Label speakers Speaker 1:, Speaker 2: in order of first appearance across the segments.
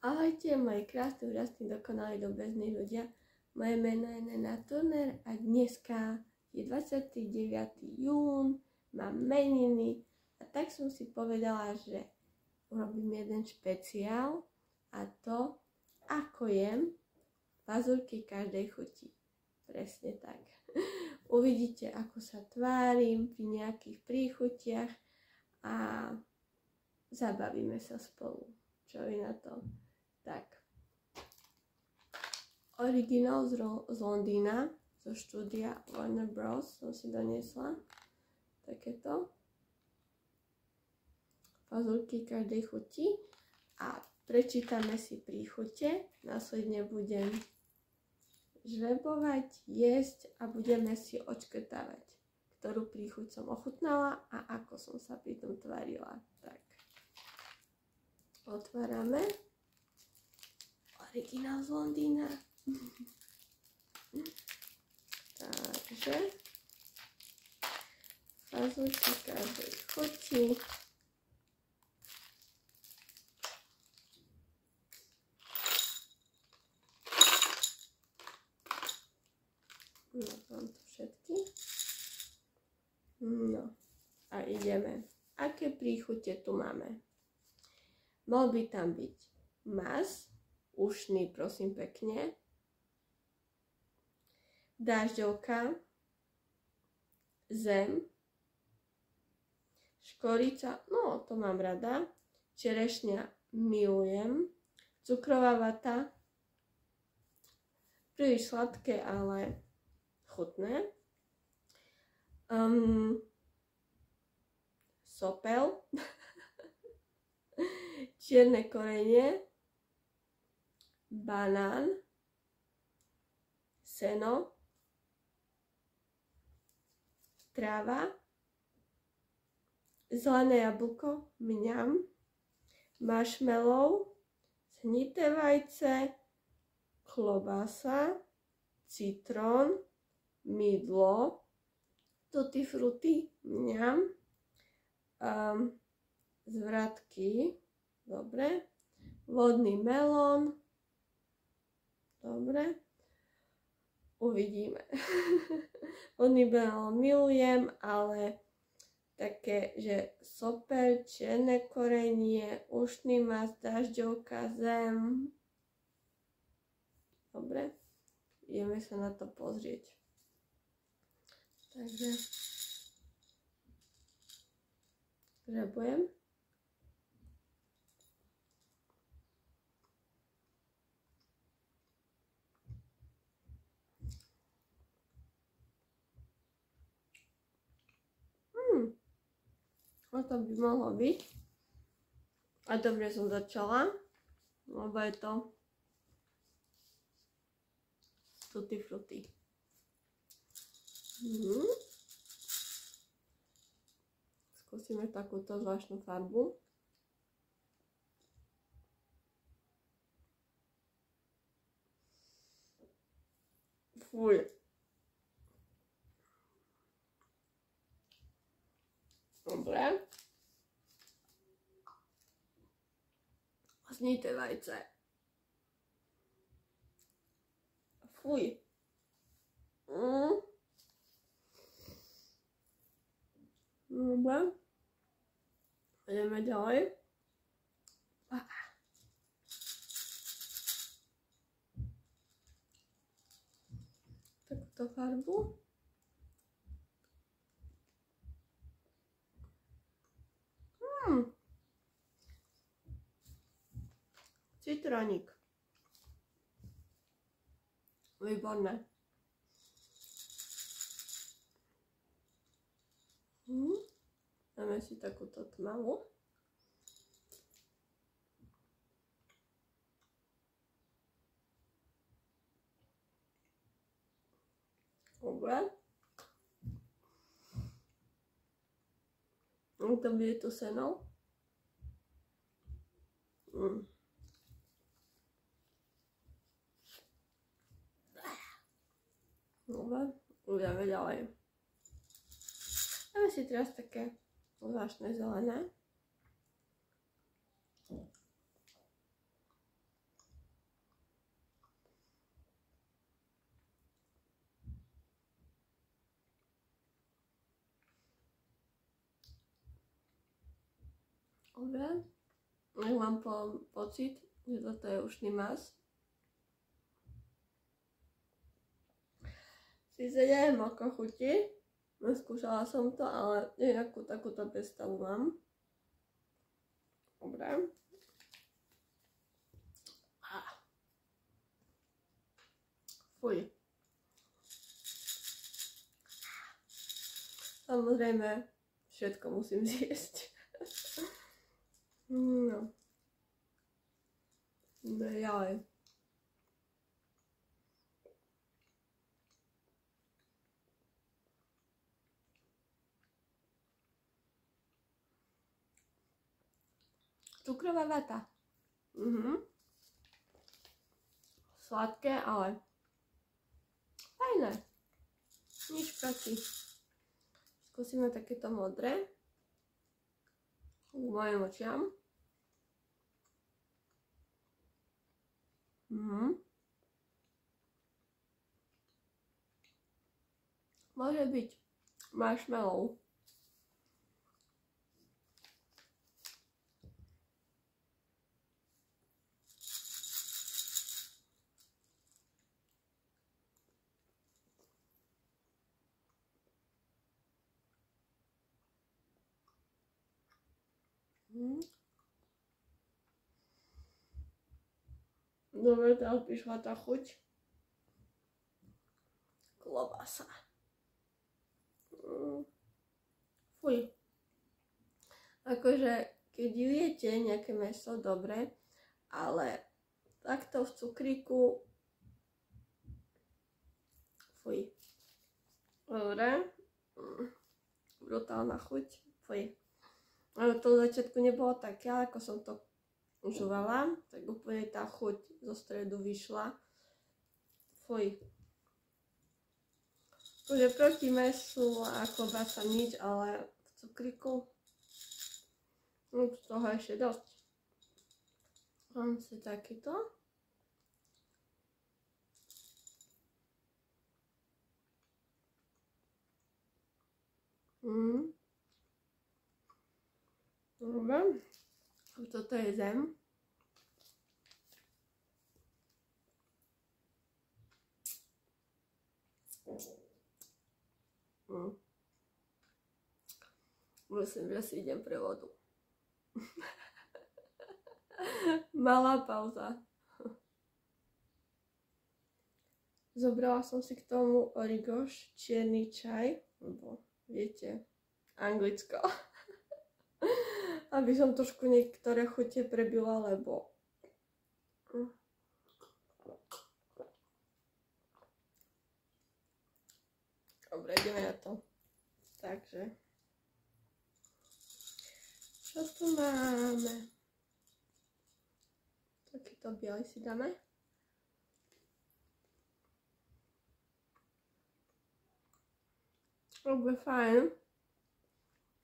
Speaker 1: Ahojte, moji krásni, úžasní, dokonalí, dobezní ľudia. Moje meno je Nena Turner a dneska je 29. jún, mám meniny a tak som si povedala, že urobím jeden špeciál a to, ako jem fazulky každej chuti. Presne tak. Uvidíte, ako sa tvárim pri nejakých príchutiach a zabavíme sa spolu. Čo vy na to? Tak. Originál z Londýna, zo štúdia Warner Bros. Som si doniesla. Takéto. Fazulky každej chuti. A prečítame si príchute. Následne budem žrebovať, jesť a budeme si odškrtávať, ktorú príchuť som ochutnala a ako som sa pri tom tvarila. Tak. Otvárame. Originál z Londýna. Takže fazulky každej chuti. No, mám tu všetky. No, a ideme. Aké príchute tu máme? Mal by tam byť mas, ušný, prosím pekne, dažďovka, zem, škorica, no to mám rada, čerešňa milujem, cukrová vata, príliš sladké, ale chutné, sopel, čierne korenie, banán, seno, tráva, zelené jablko, mňam, marshmallow, snité vajce, klobása, citrón, mydlo, tutti frutti, mňam, zvratky, dobre, vodný melón, dobre, uvidíme. Vodný melón milujem, ale také, že sopel, čierne korenie, ušný mas, dažďovka, zem. Dobre, ideme sa na to pozrieť. Takže žrebujem. O to by mohlo byť. A dobre som začala, lebo je to tutti frutti. Skúsime takúto zvláštnu farbu. Fuj. Dobre. Snité vajce. Fuj. Dobre. Ideme ďalej. Takúto farbu. Citrónik. Výborné. Dáme si takúto tmavú. Dobre. To bude to seno. Dobre, uvidíme ďalej. Dáme si teraz také zvláštne zelené. Dobre. Nech mám pocit, že toto je ušný mas. Sice neviem, ako chutí. Neskúšala som to, ale nejakú takúto predstavu mám. Dobre. Fuj. Samozrejme, všetko musím zjesť. No. Ďalej. Cukrová vata. Sladké, ale fajné. Nič proti. Skúsime takéto modré. K mojim očiam. Môže byť marshmallow. Dobre, teraz prišla tá chuť. Klobasa. Fuj. Akože, keď jete nejaké mäso, dobre, ale takto v cukríku. Fuj. Dobre. Brutálna chuť. Fuj. Ale to v začiatku nebolo také, ale ako som to užovala, tak úplne tá chuť zo stredu vyšla. Fuj. Bude proti mäsu a klobasa nič, ale v cukríku z toho ešte dosť. Mám si takýto. Dobre. Toto je zem. Myslím, že si idem pre vodu. Malá pauza. Zobrala som si k tomu Origoš, čierny čaj, lebo viete, Anglicko. Aby som trošku niektoré chute prebila, lebo dobre, ideme na to. Takže čo tu máme? Takýto biely si dáme. Dobre, fajn.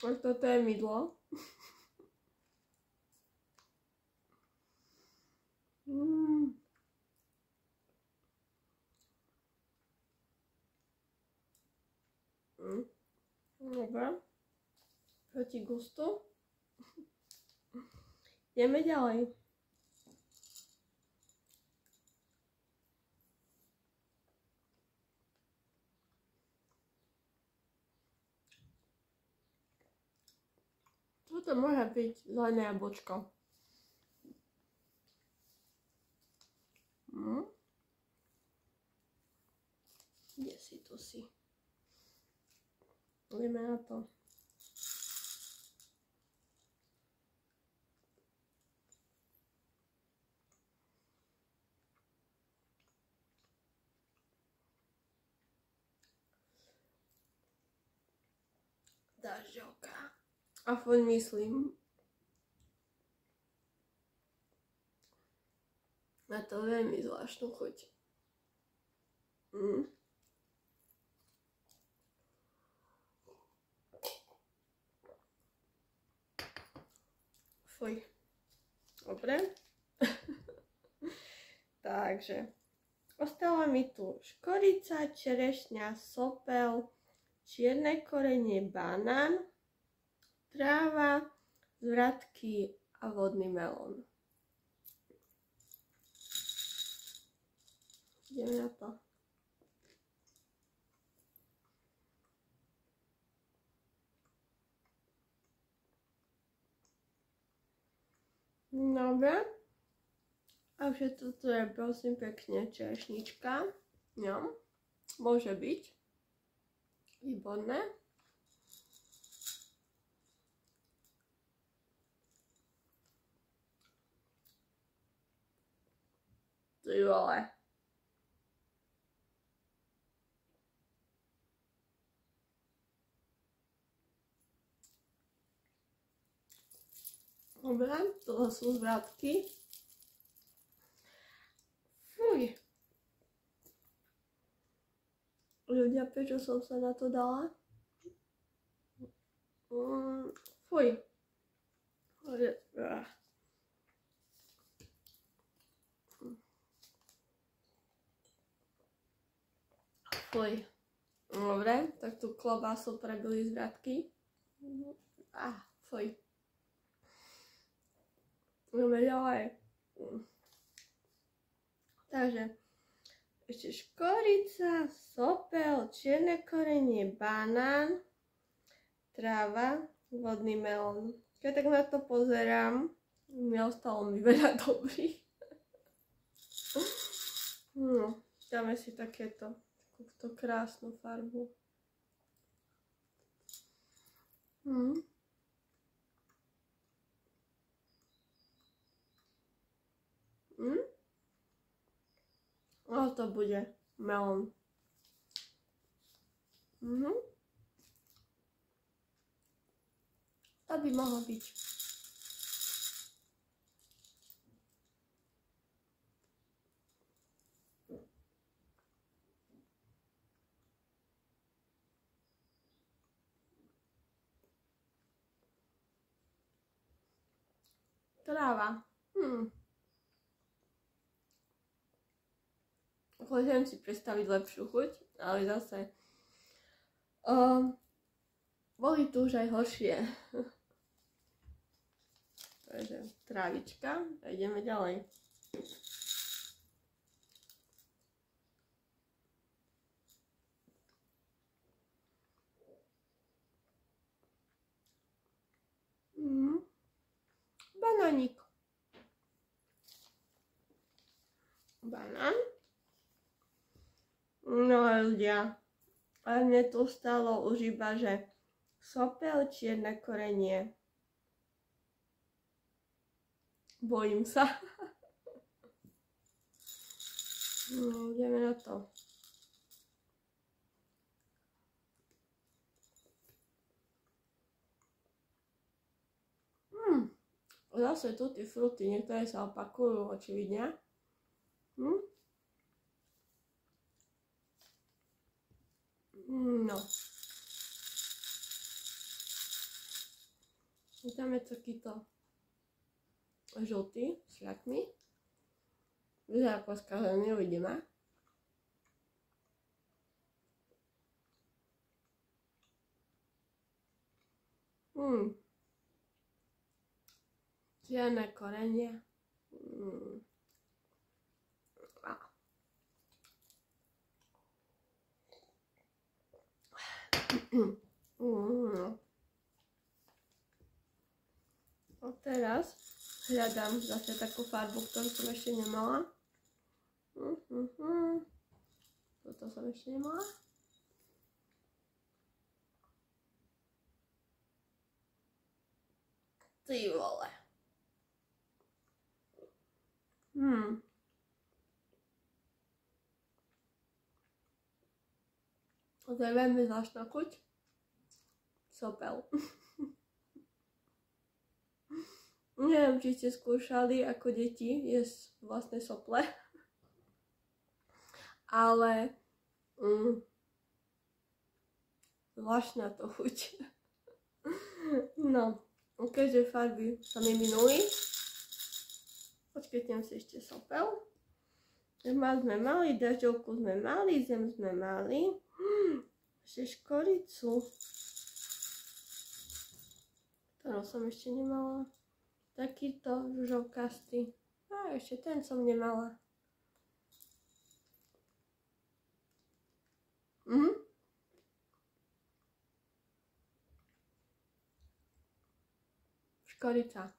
Speaker 1: Tak toto je mydlo. Dobre. Proti gustu. Ideme ďalej. Toto môže byť zelené jablčko. Kde si, tu si. Ideme na to. Dažďovka. Aspoň myslím. Má to veľmi zvláštnu chuť. Fuj. Dobre. Takže ostala mi tu škorica, čerešňa, sopel, čierne korenie, banán, tráva, zvratky a vodný melón. Ideme na to. Dobre. A všetko tu je prosím pekne čerešnička. No, môže byť. Výborné. Ty vole. Dobre, toto sú zvratky. Fuj. Ľudia, prečo som sa na to dala? Fuj. Fuj. Dobre, tak tu klobásou prebili zvratky. Fuj. Ideme ďalej. Takže ešte škorica, sopel, čierne korenie, banán, tráva, vodný melón. Keď tak na to pozerám, ostalo mi veľa dobrých. No, dáme si takúto krásnu farbu. No to bude melón. To by mohlo byť. Tráva. Chcem si predstaviť lepšiu chuť, ale zase boli tu už aj horšie. Takže trávička a ideme ďalej. Banánik. Banán. No ľudia, ale mne to stalo už iba, že sopel, čierne korenie. Bojím sa. No, ideme na to. Zase tutti frutti, niektoré sa opakujú, očividne. No. Dáme takýto žltý s šľakmi. Vyzerá ako skazený, uvidíme. Čierne korenie. A teraz hľadám zase takú farbu, ktorú som ešte nemala. Toto som ešte nemala. Ty vole. To je veľmi zvláštna chuť. Sopel. Neviem, či ste skúšali ako deti jesť vlastné sople. Ale zvláštna to chuť. No, keďže farby sa mi minuli, počkajte si ešte sopel. Sme mali, dažďovku sme mali, zem sme mali. Ešte škoricu. ktorú som ešte nemala. Takýto žovkastý. A ešte ten som nemala. Škorica.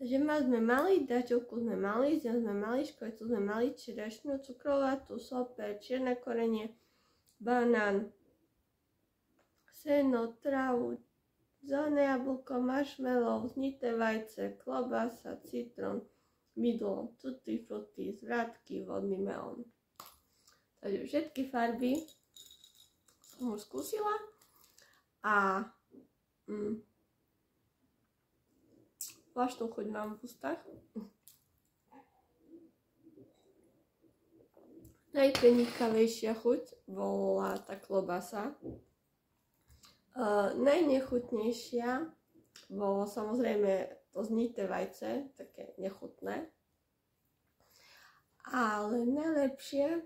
Speaker 1: Takže sme mali, dačovku sme mali, zem sme mali, škoricu sme mali, čerešnú, cukrovatú, soper, čierne korenie, banán, seno, trávu, zelené jablko, marshmallow, znité vajce, klobasa, citrón, mydlo, tutti frutti, zvratky, vodný melón. Takže všetky farby som už skúsila a zvláštnu chuť mám v ústach. Najprenikavejšia chuť bola tá klobasa. Najnechutnejšia bolo samozrejme to znité vajce, také nechutné. Ale najlepšie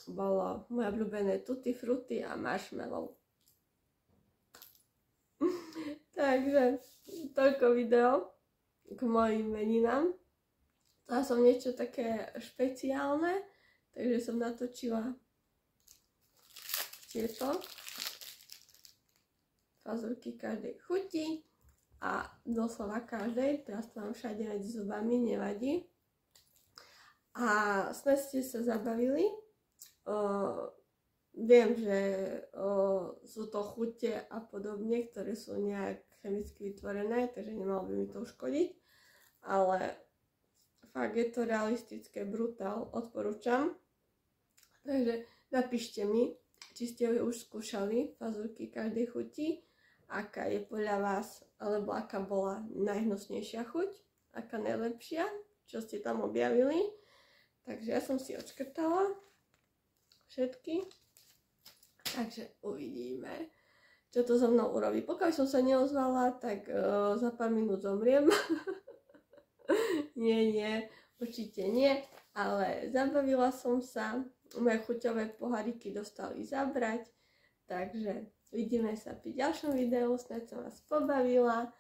Speaker 1: bolo moje obľúbené tutti frutti a marshmallow. Takže toľko video k mojim meninám. Chcela som niečo také špeciálne, takže som natočila tieto fazulky každej chuti a doslova každej, teraz to mám všade medzi zubami, nevadí. A snad ste sa zabavili. Viem, že sú to chute a podobne, ktoré sú nejak chemicky vytvorené, takže nemalo by mi to uškodiť. Ale fakt je to realistické, brutál, odporúčam. Takže napíšte mi, či ste už skúšali fazulky každej chuti, aká je podľa vás, alebo aká bola najhnusnejšia chuť, aká najlepšia, čo ste tam objavili. Takže ja som si odškrtala všetky. Takže uvidíme, čo to so mnou urobí. Pokiaľ som sa neozvala, tak za pár minút zomriem. Nie, určite nie, ale zabavila som sa, moje chuťové poháriky dostali zabrať, takže vidíme sa pri ďalšom videu, snáď som vás pobavila,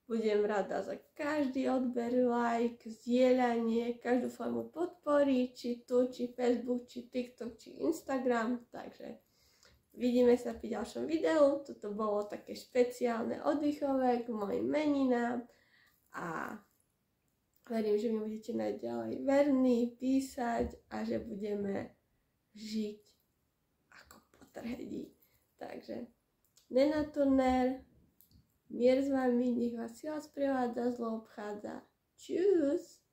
Speaker 1: budem rada za každý odber, like, zdieľanie, každú formu podpory, či tu, či Facebook, či TikTok, či Instagram, takže vidíme sa pri ďalšom videu, toto bolo také špeciálne oddychové k mojim meninám a verím, že mi budete naďalej verní, písať a že budeme žiť ako potrhedí. Takže Nena Turner, mier s vami, nech vás sila sprevádza, zlo obchádza. Čus!